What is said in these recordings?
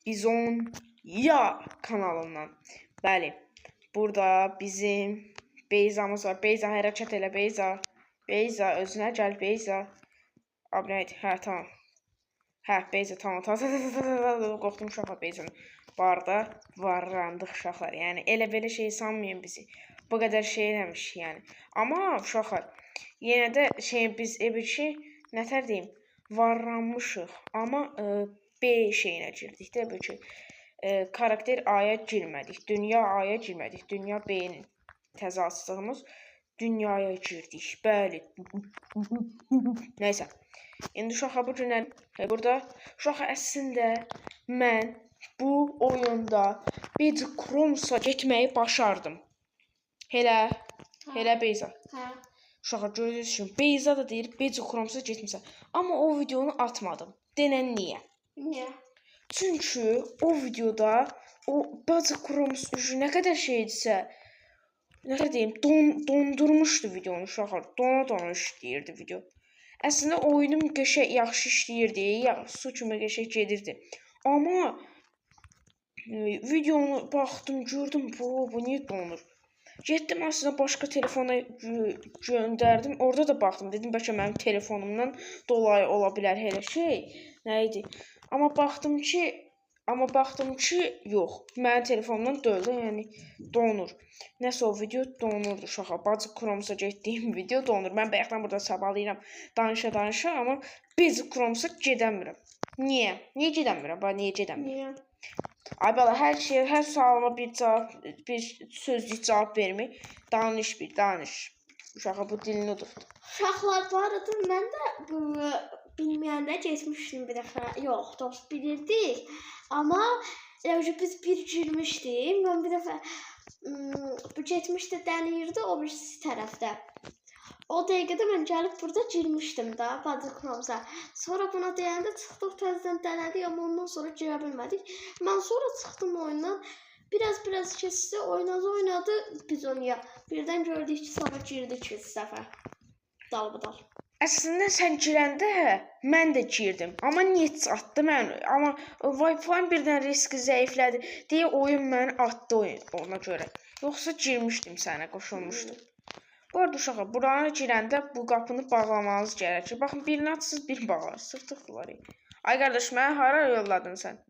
Bizon Ya kanalından. Bəli, burada bizim Beyzamız var. Beyza, hərəkət elə Beyza. Beyza, özünə gəl Beyza. Abunə et. Hə, tamam. Hə, Beyza, tamam. Qorxdum uşaqlar Beyzanı. Barda varrandıq uşaqlar. Yəni, elə belə şey sanmayın bizi. Bu qədər şey eləmişik, yəni. Amma uşaqlar, yenə də biz nətər deyim, varranmışıq. Amma B şeyinə girdik də, bu ki, karakter A-ya girmədik. Dünya A-ya girmədik. Dünya B-nin təzadlığımız. Dünyaya girdik. Bəli. Nəysə. İndi uşaqlar, bu günlər burada uşaqlar əslində mən bu oyunda Beyza Kromsa getməyi başardım. Elə Beyza. Hə. Uşaqlar görürsünüz ki, Beyza da deyir Beyza Kromsa getmişsə. Amma o videonu atmadım. Denən niyə? Niyə? Çünki o videoda o Beyza Kromsa nə qədər şeydirsə, nə deyim, dondurmuşdu videonu uşaqlar. Dona işləyirdi video. Əslində oyunum qəşəng yaxşı işləyirdi, su kimi qəşəng gedirdi. Amma videonu baxdım, gördüm, bu niyə donur? Getdim aslında başqa telefona göndərdim. Orada da baxdım, dedim bəlkə mənim telefonumdan dolayı ola bilər elə şey. Nə idi? Amma baxdım ki, yox. Mənim telefonumdan deyil, yəni donur. Nəsə o video donurdu uşaqlar. Beyza Kromsa getdiyim video donur. Mən bayaqdan burada sabalayıram, danışa, amma Beyza Kromsa gedəmirəm. Niyə? Niyə gedəmirəm? Niyə gedəmirəm? Ay bala, hər sualıma bir sözlük cavab vermək. Danış. Uşağa bu dilini udufdu. Uşaqlar, bu arada mən də bilməyəndə getmişdim bir dəfə. Yox, dost bilirdik. Amma biz bir girmişdik. Mən bir dəfə bu getmişdi, dəniyirdi o birisi tərəfdə. O dəqiqədə mən gəlib burada girmişdim da Beyza Kromsa. Sonra buna deyəndə çıxdıq, təzədən dənədik, amma ondan sonra girə bilmədik. Mən sonra çıxdım oyundan. Biraz keçdi, oynadı biz oynaya. Birdən gördük ki, sonra girdik biz səfər. Dalbadal. Əslində sən girəndə mən də girdim. Amma net atdı mən. Amma Wi-Fi birdən riski zəiflədi deyə oyun məni atdı ona görə. Yoxsa girmişdim sənə, qoşulmuşdum. Bu arada uşaqlar, buraya girəndə bu qapını bağlamanız gərəkir. Baxın, birini açsız, birini bağlarsınız. Sırtıqlar. Ay qardaş, mənə hara yolladın sən?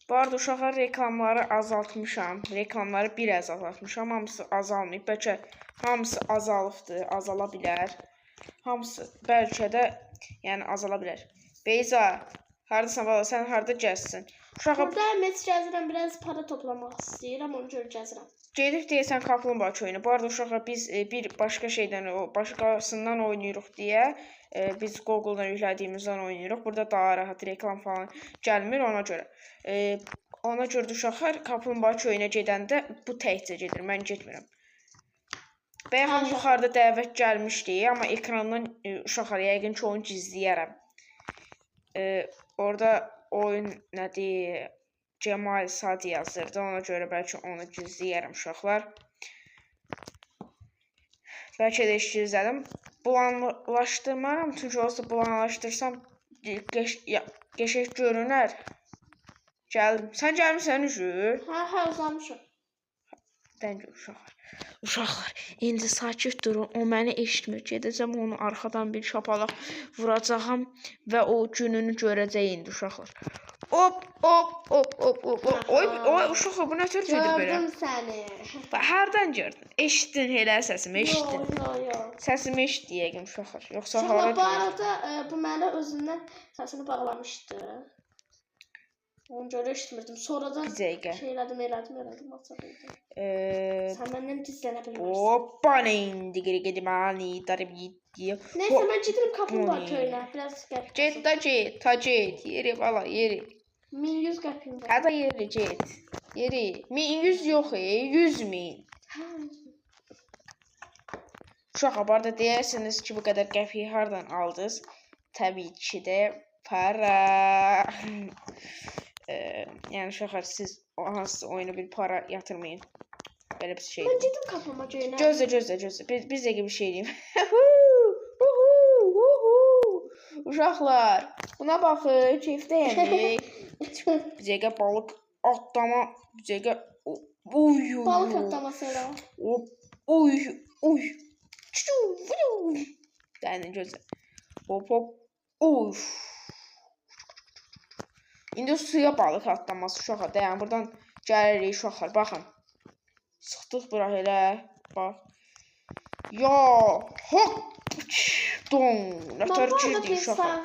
Bu arada uşaqlar, reklamları azaltmışam. Reklamları biraz azaltmışam. Hamısı azalmayıb. Bəlkə hamısı azalıbdır, azala bilər. Hamısı bəlkə də azala bilər. Beyza, haradasan bala, sən harada gəzsin? Burada met gəzirəm, biraz para toplamaq istəyirəm, onu görə gəzirəm. Gedib deyəsən Kaplumbağa köyünə. Bu arada uşaqlar, biz bir başqa şeydən, başqasından oynayırıq deyə, biz Google-dan yüklədiyimizdən oynayırıq. Burada daha rahat reklam falan gəlmir ona görə. Ona görə uşaqlar, Kaplumbağa köyünə gedəndə bu təkcə gedir, mən getmirəm. Bayaq yuxarıda dəvət gəlmişdi, amma ekrandan uşaqlar, yəqin ki, onu gizləyərəm. Orada oyun nədir? Cemal Sadi yazırdı. Ona görə bəlkə onu gizləyərəm uşaqlar. Bəlkə də işləyirəm. Bulanlaşdırmaram. Çünki olsa bulanlaşdırsam qəşəng görünər. Gəldim. Sən gəlmişsən üzü? Hə, uzamışam. Dəncə uşaqlar. Uşaqlar, indi sakit durun. O məni eşitmir. Gedəcəm onu arxadan bir şapalaq vuracağam və o gününü görəcək indi uşaqlar. Hop. Oy, uşaqlar, bu nə tür gedir belə? Gördüm səni. Hərdən gördün? Eşitdin elə səsimi, eşitdin? Yox. Səsimi eşitdi yəqin uşaqlar. Yoxsa hara Uşaqlar, bu gördün? arada bu mənə özündən səsini bağlamışdı. Onu görə eşitmirdim. Sonradan şey elədim, WhatsApp-da. Sən məndən gizlənə bilmirsən. Hoppa, indi gedim, darıb gidiyor. Neyse, mən gedirəm Kaplumbağa köyünə. Biraz qəpik. Get, yeri bala, yeri. 1100 qəpiyim var. Hədə yeri, get. Yeri. 1100 yox, 100.000. Uşaqlar, bu arada deyirsiniz ki, bu qədər qəpiyi hardan aldınız? Təbii ki də para. Yəni uşaqlar, siz hansı oyuna bir para yatırmayın. Belə bir şey. Mən gedim Kaplumbağa köyünə. Gözlə. Biz də bir şey deyim. Uşaqlar. Buna baxın, keyfdəyəm. Bir dəqiqə balıq atlama, bir dəqiqə oy. Balıq atlaması da. Oy. Dərin gözlə. Hop. Oy. İndi suya balıq atlaması uşaqlar. Yəni buradan gəlirik uşaqlar. Baxın. Sıxdıq bura elə. Bax. Ya, hop. Don. Nətər girdik uşaqlar.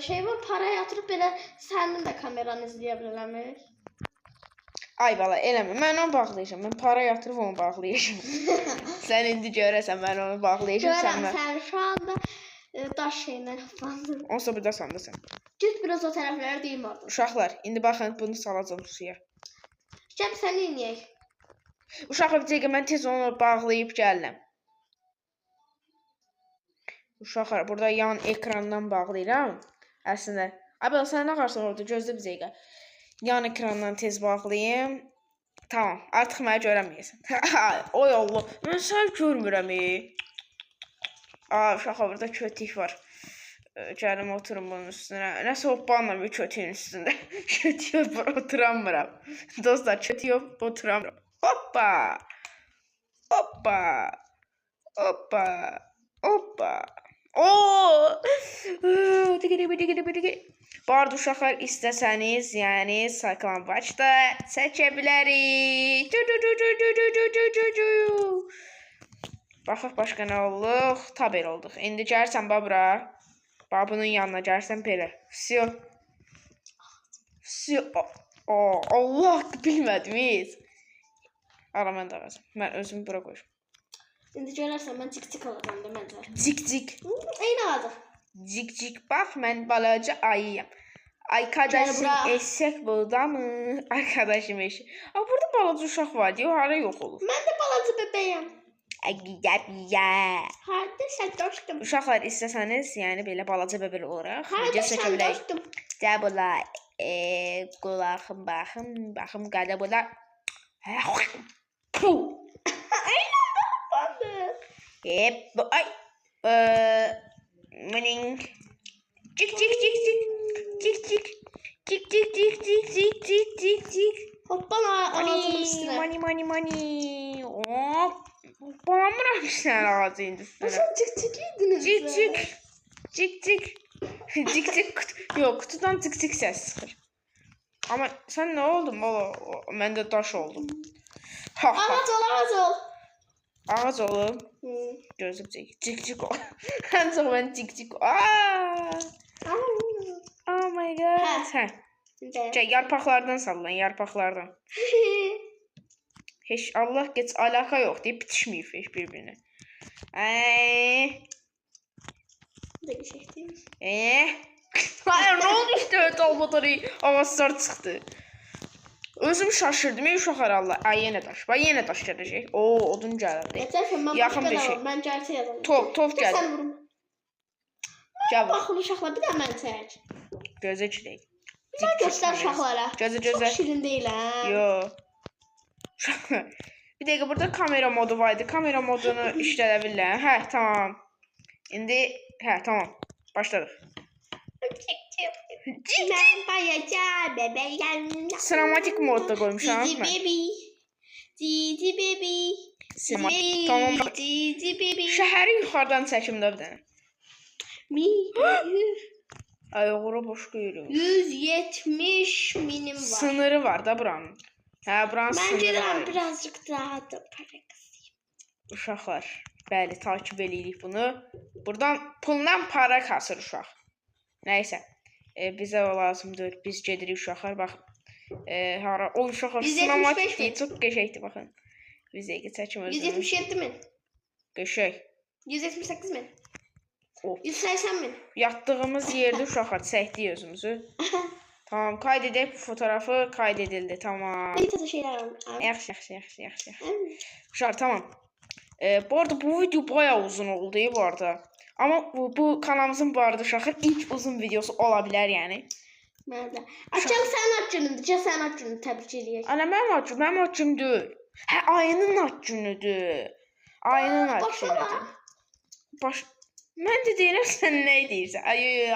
Şey var, para yatırıb belə sənin də kameranı izləyə bilərəm. Ay bala, eləmə. Mən onu bağlayacağam. Mən para yatırıb onu bağlayacağam. Sən indi görəsən mən onu bağlayacağam. Görəm sən şu anda daş şeylə yapandın. Onsa burada sandasan. Git biraz o tərəflərə deyim orada. Uşaqlar, indi baxın bunu salacağım suya. Gəl sən eləyək. Uşaqlar, bir dəqiqə mən tez onu bağlayıb gəlirəm. Uşaqlar, burada yan ekrandan bağlayıram. Əslində. Abi, sən nə qarsan orada? Gözlə bir dəqiqə. Yan ekrandan tez bağlayayım. Tamam, artıq mənə görəməyəsən. Oy Allah, mən sən görmürəm. Uşaqlar, burada kötük var. Gəlim oturum bunun üstünə. Nəsə hoppanla bir kötüyün üstündə. Kötü yox, oturamıram. Dostlar, kötü yox, oturamıram. Hoppa. Bu arada uşaqlar istəsəniz, yəni saklambaçda çəkə bilərik. Baxaq başqa nə olduq? Taber olduq. İndi gəlsən bura. Bunun yanına gəlsən belə. Vsiyo. Allah bilmədiniz. Ara mən də ağacam. Mən özümü bura qoyurum. İndi görərsən mən cik-cik alacam da məncə. Cik-cik. Eyni ağacı. Cik-cik. Bax, mən balaca ayıyam. Arkadaşım eşək burada mı? Arkadaşım eşək. Burada balaca uşaq var deyə hara yox olur. Mən də balaca bebəyəm. Harada sən dostum? Uşaqlar istəsəniz, yəni belə balaca bəbər olaraq video çəkə bilərik. Də bula qulağım baxım qədə bula. Ay. Mining. Cik. Hoppana ağacımın üstünə. Money. Hop. Bağlamıram sən ağacın üstünə. Sən cik-cik idiniz. Cik. Yox, kutudan cik səs çıxır. Amma sən nə oldun? Mən də daş oldum. Ağac ol. Ağac olum. Gözüm cik ol. Ən çox mən cik. Oh my god. Hə. Yarpaqlardan sallan, yarpaqlardan. Heç Allah geç alaka yox deyib bitişməyib heç bir-birinə. Hayır, nə oldu işte olmadan ağaçlar çıxdı. Özüm şaşırdım uşaqlar Allah. Yenə daş gələcək. Odun gəldi. Yaxın bir şey. Mən gəlsə yazalım. Top gəldi. Sən vurma. Baxın uşaqlar, bir də mən çək. Gözə çilək. Mən göstər uşaqlara. Gözə. Çox şirin deyil hə. Yox. Bir dəqiqə burada kamera modu var idi. Kamera modunu işlədə bilirəm. Hə, tamam. İndi tamam. Başladıq. Mən bayaca bəbəyəm. Sinematik modda qoymuşam. Cici baby. Tamam. Cici baby. Şəhəri yuxarıdan çəkimdə bir dənə. Ayağıra başqa yerim. 170 minim var. Sınırı var da buranın. Buranın sınırı var. Mən birazcık daha da para qısayım. Uşaqlar, bəli, takip eləyirik bunu. Buradan puldan para kasır uşaq. Nəysə, bizə o lazımdır. Biz gedirik uşaqlar, bax. Hara, o uşaqlar sinematik deyil, çox qəşəkdir, baxın. Biz dəqiqə çəkim özümüz. 177 min. Qəşək. 178 min. 180 min. Yatdığımız yerdə uşaqlar çəkdik özümüzü. Tamam, kaydedək bu fotoğrafı, kaydedildi, tamam. Bir tane şeyler var. Yaxşı. Uşaqlar, tamam. Bu arada bu video bayağı uzun oldu bu arada. Amma bu kanalımızın bu arada uşaqlar ilk uzun videosu ola bilər yəni. Məndə. Açam sənin ad günündür. Gəl sənin ad gününü təbrik eləyək. Ana mənim ad günüm deyil. Ayının ad günüdür. Ayının ad günüdür. Mən də deyirəm sən nə deyirsən?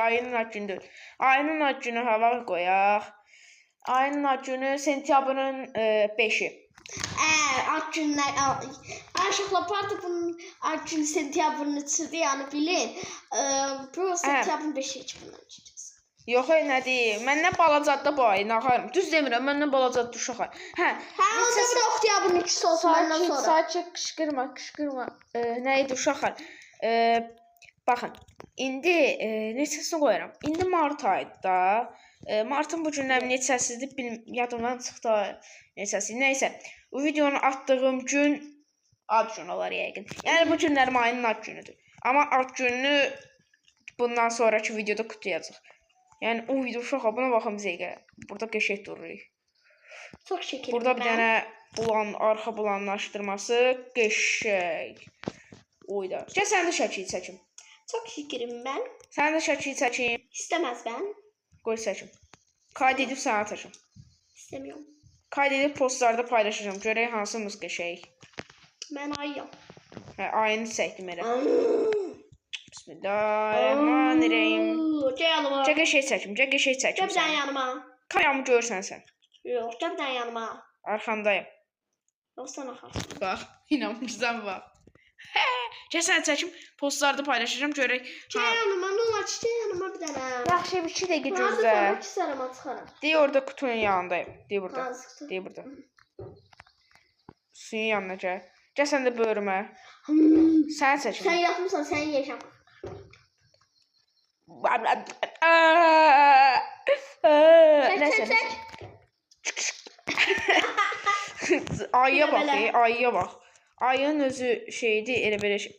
Ayının ad günüdür. Ayının ad günü hava qoyaq. Ayının ad günü sentyabrın 5-i. Ad günlər Ayşəxla Parta bunun ad günü sentyabrın 3-üdür, yəni bilin. Bu sentyabrın 5-i bundan keçəcək. Yox, nə deyim? Məndən balacadda bu ayın axarım. Düz demirəm, məndən balacadda uşaq. Hə, onda bir oktyabrın 2-si olsun məndən sonra. Saçıq, qışqırma. Nə idi uşaqlar? Baxın, indi neçəsini qoyuram. İndi mart ayıdır da. Martın bu günlərim neçəsidir, yadımdan çıxdı. Neçəsi, nəysə. Bu videonu atdığım gün ad günü olar yəqin. Yəni bu günlərim ayının ad günüdür. Amma ad gününü bundan sonraki videoda qutlayacaq. Yəni o video uşağa buna baxın bizə. Burada qəşəng dururuq. Çox şəkil. Burada bir dənə arxa bulanlaşdırması qəşəng. Oyda. Gəl sən də şəkil çəkim. Çox şekerim mən. Sən də şəkil çəkim. İstəməz mən. Qoy çəkim. Kayd edib sənə atacağam. İstəmirəm. Kayd edib postlarda paylaşacağam. Görək hansımız qəşəng. Mən ayıyam. Hə, ayını çəkdim elə. Bismillahirrahmanirrahim. Gəl yanıma. Gəl qəşəng çəkim. Gəl qəşəng çəkim. Gəl bir dənə yanıma. Kameramı görsən sən. Yox, gəl bir dənə yanıma. Arxandayım. Yox, sən axarsın. Bax, inanmırsan bax. Gəl sənə çəkim. Postlarda paylaşacağam. Görək. Gəl yanıma, nə olar ki, gəl yanıma bir dənə. Yaxşı, bir 2 dəqiqə gözlə. Hazır, sənə çıxaram. Deyə orada qutunun yanındayım. Deyə burada. Hansı qutu? Deyə burada. Suyun yanına gəl. Gəl sən də böyrümə. Sənə çəkim. Sən yatmısan, sən yeyəcəm. Çək. Ayıya bax, ayıya bax. Ayının özü şeydir, elə belə şey.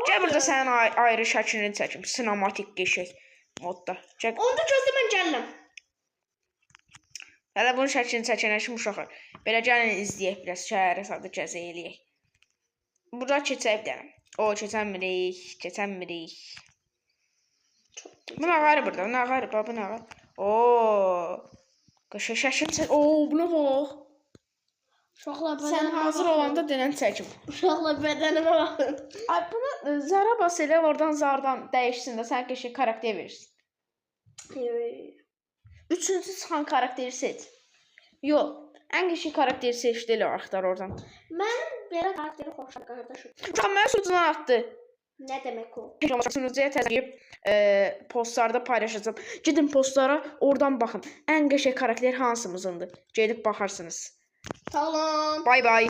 Gəl burada sənin ayrı şəklini çəkim. Sinematik qəşəng modda. Gəl. Onda gözlə mən gəlirəm. Hələ bunun şəklini çəkənəşim uşaqlar. Belə gəlin izləyək biraz, şəhərə sadə gəzə eləyək. Burada keçək bir dənə. O, keçənmirik. Bu nə ağarı burada? Bu nə ağarı? Bu nə ağarı? Oo. Qəşəng şəkil çək. Oo, buna bax. Uşaqlar bədənimə Sən hazır olanda denən çəkim. Uşaqlar bədənimə baxın. Ay, bunu zara bas elə, oradan zardan dəyişsin də sən qəşəng karakter verirsin. Üçüncü çıxan karakteri seç. Yox, ən qəşəng karakteri seçdi elə axtar oradan. Mən belə karakteri xoşam qardaşım. Uşaq mənə sucuna atdı. Nə demək o? Sunucuya təzyiq postlarda paylaşacağam. Gedin postlara, oradan baxın. Ən qəşəng karakter hansımızındır? Gedib baxarsınız. Sağ olun. Bay bay.